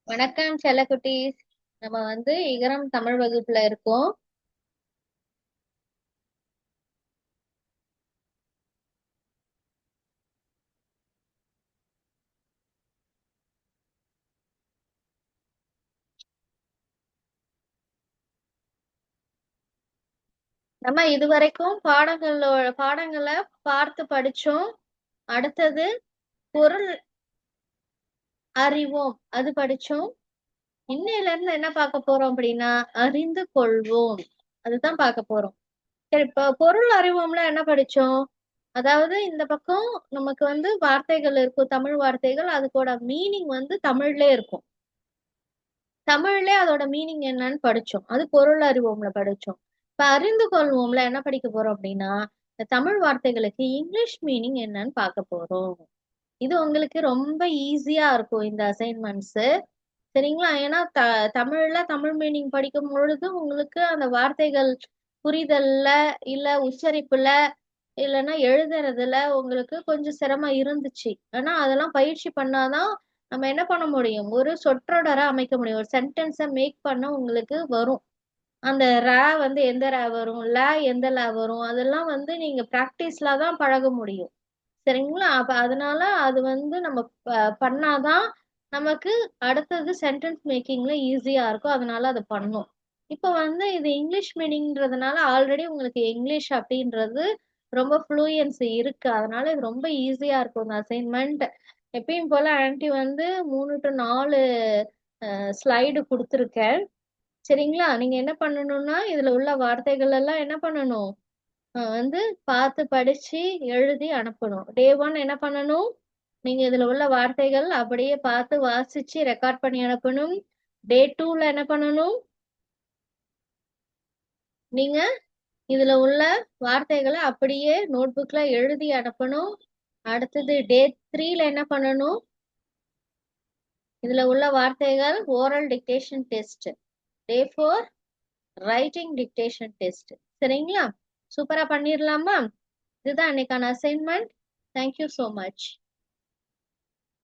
வணக்கம் செல்லக்குட்டீஸ். நம்ம இகரம் தமிழ் வகுப்புல இருக்கோம். நம்ம இதுவரைக்கும் பாடங்களை பார்த்து படிச்சோம். அடுத்தது பொருள் அறிவோம், அது படிச்சோம். இன்னையில இருந்து என்ன பார்க்க போறோம் அப்படின்னா அறிந்து கொள்வோம், அதுதான் பார்க்க போறோம். சரி, இப்ப பொருள் அறிவோம்ல என்ன படிச்சோம்? அதாவது இந்த பக்கம் நமக்கு வார்த்தைகள் இருக்கும், தமிழ் வார்த்தைகள். அதுக்கோட மீனிங் தமிழ்லே இருக்கும். தமிழ்ல அதோட மீனிங் என்னன்னு படிச்சோம். அது பொருள் அறிவோம்ல படிச்சோம். இப்ப அறிந்து கொள்வோம்ல என்ன படிக்க போறோம் அப்படின்னா, இந்த தமிழ் வார்த்தைகளுக்கு இங்கிலீஷ் மீனிங் என்னன்னு பார்க்க போறோம். இது உங்களுக்கு ரொம்ப ஈஸியா இருக்கும் இந்த அசைன்மெண்ட்ஸ். சரிங்களா? ஏன்னா தமிழ்ல தமிழ் மீனிங் படிக்கும் பொழுது உங்களுக்கு அந்த வார்த்தைகள் புரிதல்ல, இல்ல உச்சரிப்புல, இல்லைன்னா எழுதுறதுல உங்களுக்கு கொஞ்சம் சிரமம் இருந்துச்சு. ஆனா அதெல்லாம் பயிற்சி பண்ணாதான் நம்ம என்ன பண்ண முடியும், ஒரு சொற்றொடரை அமைக்க முடியும், ஒரு சென்டென்ஸை மேக் பண்ண உங்களுக்கு வரும். அந்த ரா எந்த ரா வரும், ல எந்த ல வரும், அதெல்லாம் நீங்க பிராக்டிஸ்ல தான் பழக முடியும். சரிங்களா? அப்ப அதனால அது நம்ம பண்ணாதான் நமக்கு அடுத்தது சென்டென்ஸ் மேக்கிங்ல ஈஸியா இருக்கும். அதனால அதை பண்ணும். இப்ப இது இங்கிலீஷ் மீனிங்ன்றதுனால ஆல்ரெடி உங்களுக்கு இங்கிலீஷ் அப்படின்றது ரொம்ப ஃப்ளூயன்சி இருக்கு. அதனால இது ரொம்ப ஈஸியா இருக்கும் இந்த அசைன்மெண்ட். எப்பயும் போல ஆன்ட்டி 3 to 4 ஸ்லைடு கொடுத்துருக்கேன். சரிங்களா? நீங்க என்ன பண்ணணும்னா இதுல உள்ள வார்த்தைகள் எல்லாம் என்ன பண்ணணும், பார்த்து படிச்சு எழுதி அனுப்பணும். டே 1 என்ன பண்ணணும், நீங்க இதுல உள்ள வார்த்தைகள் அப்படியே பார்த்து வாசிச்சு ரெக்கார்ட் பண்ணி அனுப்பணும். டே 2ல என்ன பண்ணணும், நீங்க இதுல உள்ள வார்த்தைகளை அப்படியே நோட்புக்ல எழுதி அனுப்பணும். அடுத்தது டே 3ல என்ன பண்ணணும், இதுல உள்ள வார்த்தைகள் ஓரல் டிக்டேஷன் டெஸ்ட். டே 4 ரைட்டிங் டிக்டேஷன் டெஸ்ட். சரிங்களா? சூப்பரா பண்ணிடலாமா? இதுதான் இன்னைக்கான அசைன்மெண்ட். Thank you so much.